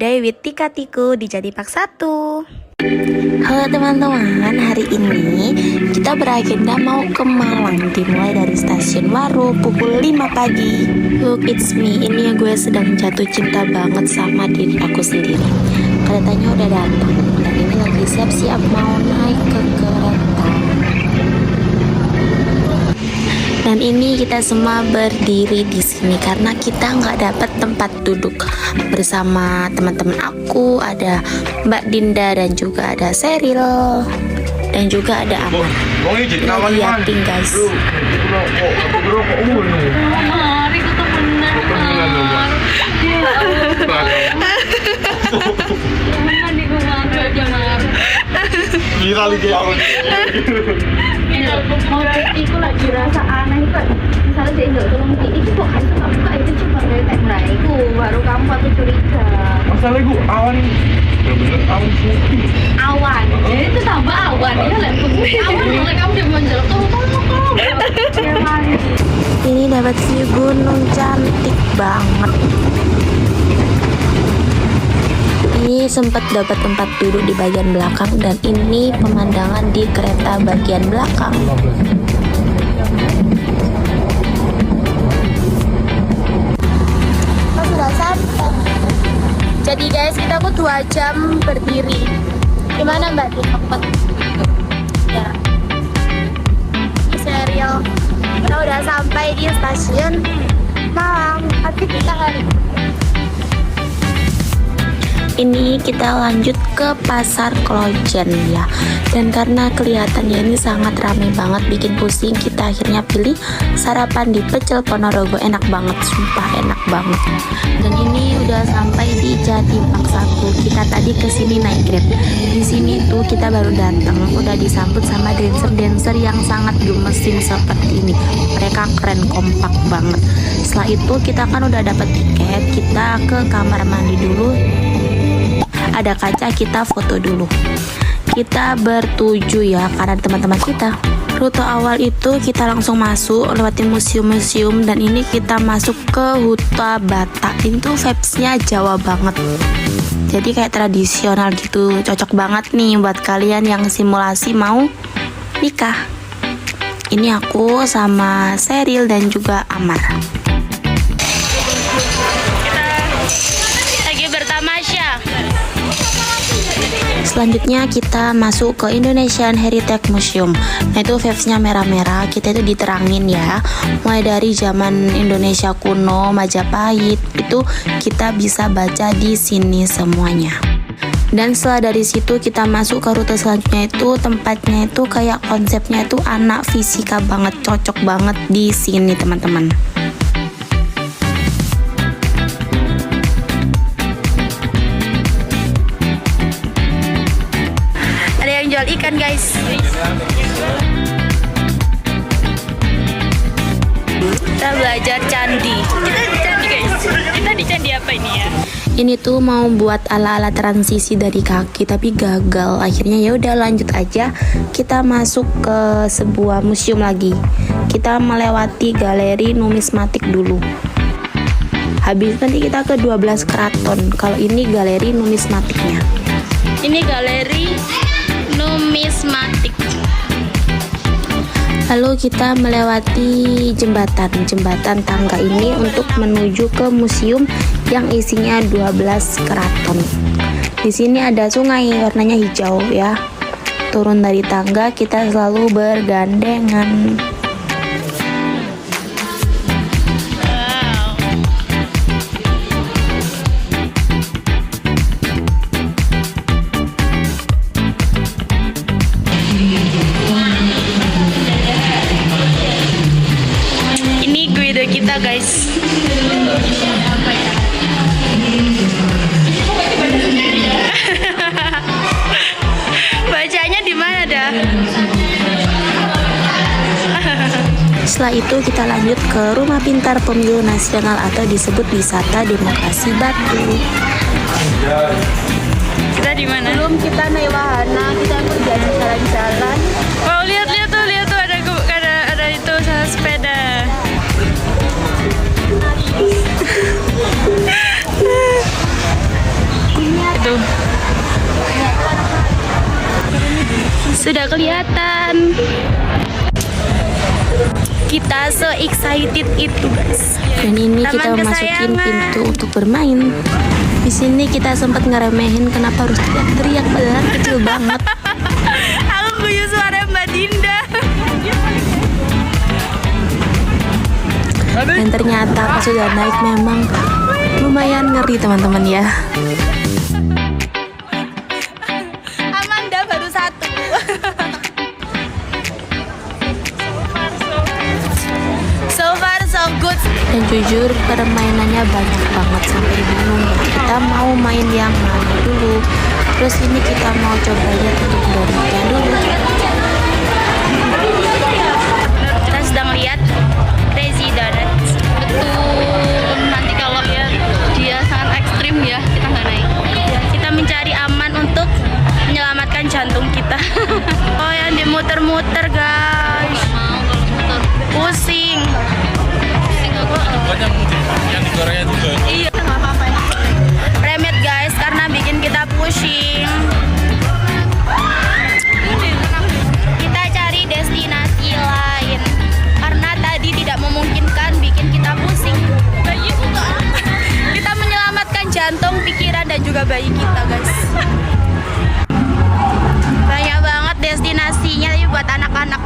Day with Tika Tiku di Jadi Pak 1. Halo teman-teman, hari ini kita beragenda mau ke Malang, dimulai dari stasiun Waru pukul 5 pagi. Look, it's me, ini gue sedang jatuh cinta banget sama diri aku sendiri. Keretanya udah datang dan ini lagi siap-siap mau naik ke kereta. Dan ini kita semua berdiri di sini karena kita nggak dapat tempat duduk. Bersama teman-teman aku ada Mbak Dinda dan juga ada Seril dan juga ada Amar. Lagi yakin guys. Itu lagi rasa aneh itu misalnya dia nggak tolong itu kok kamu nggak buka itu cuma dari tembak itu baru kamu patut curiga. Masalah gue awan bener-bener awan putih. Awan itu tambah awan itu lagi awan mulai kamu dia menjelek Ini dapat view gunung cantik banget. Ini sempat dapat tempat duduk di bagian belakang dan ini pemandangan di kereta bagian belakang. Sudah sampai. Jadi guys, kita 2 jam berdiri. Gimana Mbak di tempat? Ya. Serial. Kita udah sampai di stasiun Malang. Tapi kita hari ini kita lanjut ke Pasar Klojen ya. Dan karena kelihatannya ini sangat ramai banget, bikin pusing, kita akhirnya pilih sarapan di Pecel Ponorogo. Enak banget, sumpah enak banget. Dan ini udah sampai di Jadi Pak 1. Kita tadi kesini naik Grab. Di sini tuh kita baru datang, udah disambut sama dancer-dancer yang sangat gemesin seperti ini. Mereka keren, kompak banget. Setelah itu kita kan udah dapat tiket, kita ke kamar mandi dulu. Ada kaca, kita foto dulu. Kita bertuju ya karena teman-teman kita. Rute awal itu kita langsung masuk lewatin museum-museum dan ini kita masuk ke Huta Bata. Itu vibes-nya Jawa banget. Jadi kayak tradisional gitu. Cocok banget nih buat kalian yang simulasi mau nikah. Ini aku sama Seril dan juga Amar. Lagi bertamasya. Selanjutnya kita masuk ke Indonesian Heritage Museum. Nah itu vibes-nya merah-merah. Kita itu diterangin ya, mulai dari zaman Indonesia kuno, Majapahit, itu kita bisa baca di sini semuanya. Dan setelah dari situ kita masuk ke rute selanjutnya, itu tempatnya itu kayak konsepnya itu anak fisika banget, cocok banget di sini teman-teman. Jual ikan guys. Kita belajar candi. Kita di candi guys. Kita di candi apa ini ya? Ini tuh mau buat ala-ala transisi dari kaki tapi gagal. Akhirnya ya udah lanjut aja. Kita masuk ke sebuah museum lagi. Kita melewati galeri numismatik dulu. Habis nanti kita ke 12 keraton. Kalau ini galeri numismatiknya. Ini galeri numismatik. Lalu kita melewati jembatan tangga ini untuk menuju ke museum yang isinya 12 keraton. Di sini ada sungai warnanya hijau ya. Turun dari tangga kita selalu bergandengan. Kita guys. Bacanya di mana dah? Setelah itu kita lanjut ke Rumah Pintar Pemilu Nasional atau disebut Wisata Demokrasi Batu. Kita di mana? Belum, kita naik wahana, kita berjalan jalan-jalan. Oh lihat tuh ada itu sepeda. Sudah kelihatan. Kita so excited itu guys. Dan ini kita masukin pintu untuk bermain. Di sini kita sempat ngeremehin kenapa harus teriak-teriak padahal kecil banget. Aku guyu suara Mbak Dinda. Dan ternyata pas sudah naik memang lumayan ngeri teman-teman ya. Amanda baru satu. So far so good. Dan jujur permainannya banyak banget sampai bingung kita mau main yang mana dulu. Terus ini kita mau coba lihat untuk donatnya dulu. Kita sedang lihat Crazy Donuts. Betul, nanti kalau dia sangat ekstrim ya, kita nggak naik. Kita mencari aman untuk menyelamatkan jantung kita. Oh, yang dimuter-muter guys. Mau kalau motor. Pusing. Banyak yang di Korea juga. Iya, nggak apa-apa ya. Remit guys, karena bikin kita pusing. Kita cari destinasi lain karena tadi tidak memungkinkan bikin kita pusing. Bayi juga. Kita menyelamatkan jantung, pikiran dan juga bayi kita guys. Banyak banget destinasinya tapi buat anak-anak.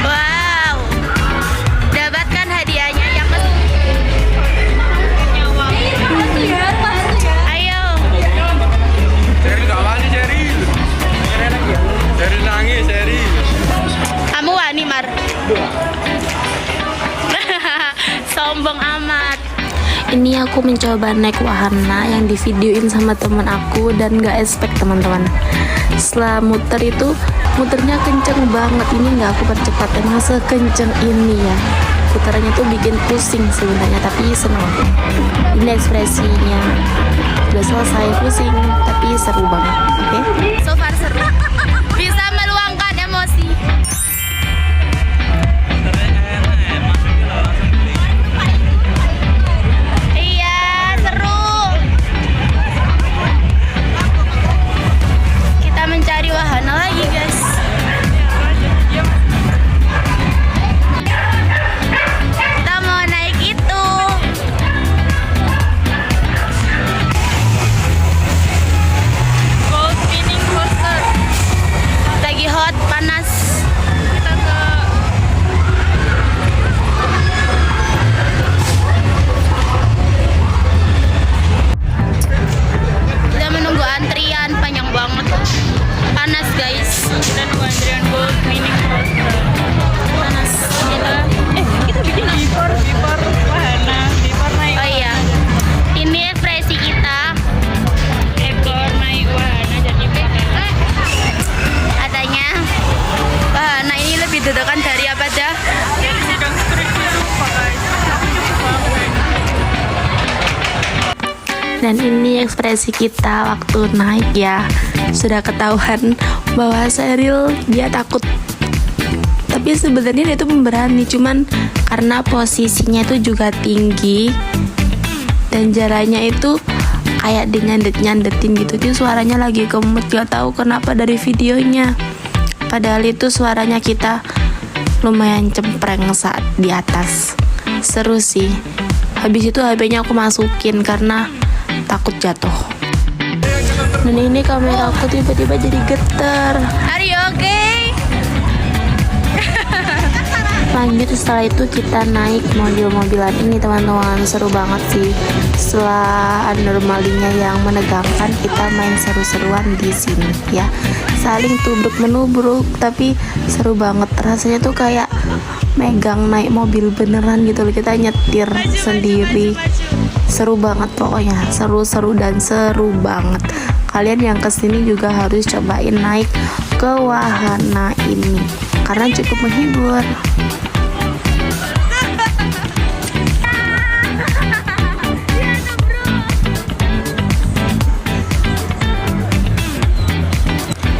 Wow, dapatkan hadiahnya yang ayo. Cheryl gak wani Cheryl. Cheryl nangis Cheryl. Kamu wani Mar. Sombong amat. Ini aku mencoba naik wahana yang divideoin sama temen aku dan gak expect teman-teman. Setelah muter itu muternya kenceng banget. Ini nggak aku percepat, emang sekenceng ini ya. Putarannya tuh bikin pusing sebenarnya, tapi seneng. Ini ekspresinya udah selesai pusing, tapi seru banget. Oke? So far seru. Bisa meluangkan emosi. Iya, seru. Kita mencari wahana lagi, guys. Kita mau naik itu. Gold spinning coaster. Lagi hot, panas. Kita ke Kita menunggu antrian panjang banget. Panas, guys. kita nunggu antrian gold spinning coaster. Panas. Kita bikin before wahana, before naik. Oh iya. Ini ekspresi kita. Before naik wahana jadi beda. Katanya wahana ini lebih deg-degan dari apa dah? Yang sedang skripsi lupa guys. Dan ini ekspresi kita waktu naik ya. Sudah ketahuan bahwa Cheryl dia takut. Tapi sebenarnya dia itu pemberani, cuman karena posisinya itu juga tinggi dan jalannya itu kayak dinyandet-nyandetin gitu. Jadi suaranya lagi gemut, gak tahu kenapa dari videonya. Padahal itu suaranya kita lumayan cempreng saat di atas. Seru sih. Habis itu HP-nya aku masukin karena takut jatuh. Dan ini kamera aku tiba-tiba jadi getar. Are you okay? Lanjut setelah itu kita naik mobil-mobilan ini teman-teman. Seru banget sih. Setelah adrenalinya yang menegangkan, kita main seru-seruan di sini ya. Saling tubruk menubruk tapi seru banget. Rasanya tuh kayak megang naik mobil beneran gitu loh. Kita nyetir sendiri. Seru banget pokoknya. Seru-seru dan seru banget. Kalian yang kesini juga harus cobain naik ke wahana ini karena cukup menghibur.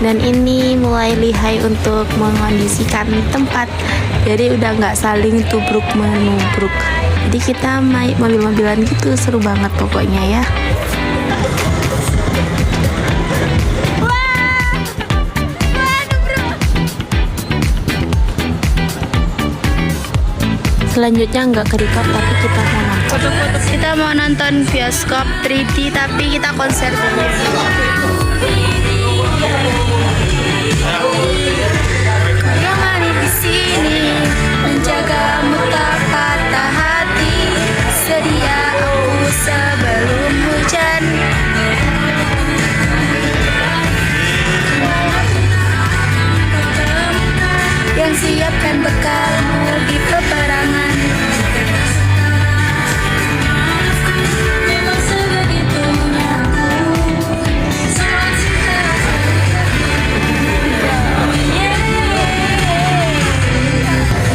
Dan ini mulai lihai untuk mengondisikan tempat, jadi udah nggak saling tubruk menubruk. Jadi kita main mobil-mobilan gitu, seru banget pokoknya ya. Selanjutnya nggak ke record, tapi kita mau nonton. Kita mau nonton bioskop 3D, tapi kita konser dulu. Kembali di sini, menjagamu tak patah hati. Sedia aku sebelum hujan. Yang siapkan bekalmu di peperangan. Memang sebegitunya aku.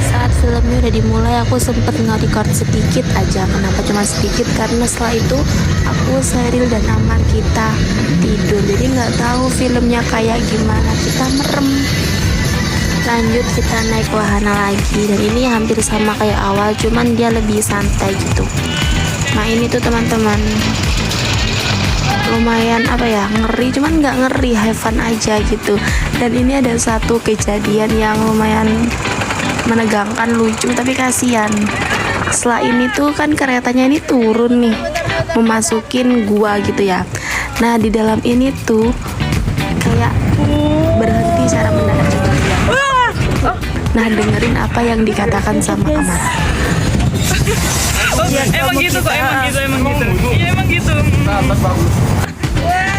Saat filmnya udah dimulai, aku sempet nge-record sedikit aja. Kenapa cuma sedikit? Karena setelah itu aku, Sheryl dan Amar kita tidur. Jadi nggak tahu filmnya kayak gimana. Kita merem. Lanjut kita naik wahana lagi, dan ini hampir sama kayak awal, cuman dia lebih santai gitu. Nah ini tuh teman-teman, lumayan apa ya, ngeri, cuman nggak ngeri, have fun aja gitu. Dan ini ada satu kejadian yang lumayan menegangkan, lucu, tapi kasihan. Setelah ini tuh kan keretanya ini turun nih, memasukin gua gitu ya. Nah di dalam ini tuh kayak berhenti secara mendadak. Nah dengerin apa yang dikatakan sama Amar. Emang gitu kok, emang gitu. Iya emang gitu.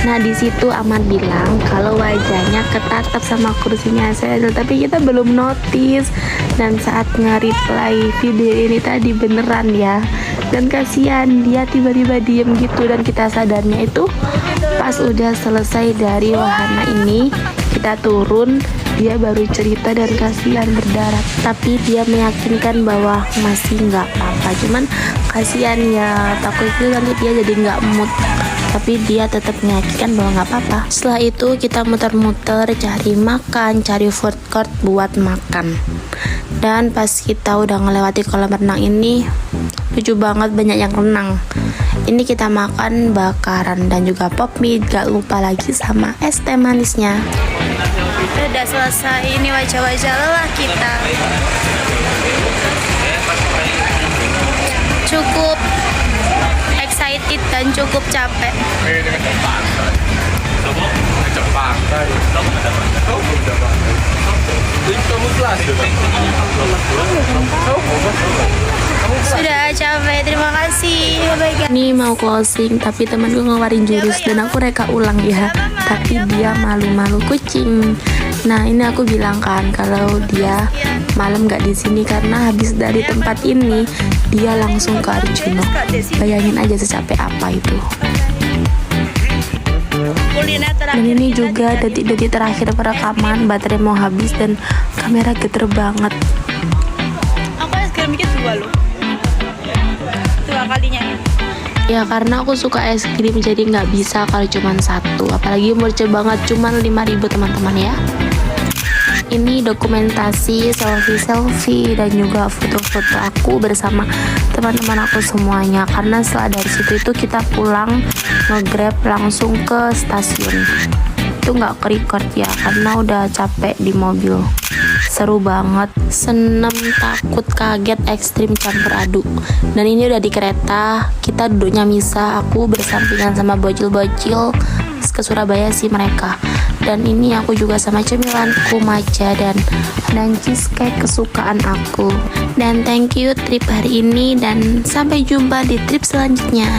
Nah di situ Amar bilang kalau wajahnya ketatap sama kursinya Sheryl, tapi kita belum notice. Dan saat nge-reply video ini tadi beneran ya, dan kasihan dia tiba-tiba diem gitu. Dan kita sadarnya itu pas udah selesai dari wahana ini, kita turun, dia baru cerita, dan kasihan berdarah. Tapi dia meyakinkan bahwa masih nggak apa-apa, cuman kasihan ya, takutnya nanti dia jadi nggak mood. Tapi dia tetap meyakinkan bahwa nggak apa-apa. Setelah itu kita muter-muter cari makan, cari food court buat makan. Dan pas kita udah ngelewati kolam renang ini, lucu banget, banyak yang renang. Ini kita makan bakaran dan juga pop mie, gak lupa lagi sama es teh manisnya. Udah selesai, ini wajah-wajah lelah kita. Cukup excited dan cukup capek. Sudah capek, terima kasih. Ini mau closing, tapi temanku ngeluarin jurus dan aku reka ulang ya. Tapi dia malu-malu kucing. Nah ini aku bilang kan kalau dia malam nggak di sini karena habis dari tempat ini dia langsung ke Arjuna. Bayangin aja secapek apa itu. Dan ini juga detik-detik terakhir perekaman, baterai mau habis dan kamera geter banget. Aku es krim dikit 2 loh. 2 kalinya. Ya karena aku suka es krim, jadi nggak bisa kalau cuma 1. Apalagi murce banget, cuma 5.000 teman-teman ya. Ini dokumentasi selfie dan juga foto-foto aku bersama teman-teman aku semuanya. Karena setelah dari situ itu kita pulang nge-grab langsung ke stasiun. Itu nggak ke-record ya karena udah capek di mobil. Seru banget, seneng, takut, kaget, ekstrim, campur aduk. Dan ini udah di kereta, kita duduknya misah, aku bersampingan sama bocil-bocil ke Surabaya sih mereka. Dan ini aku juga sama cemilanku, matcha dan cheesecake kesukaan aku. Dan thank you trip hari ini, dan sampai jumpa di trip selanjutnya.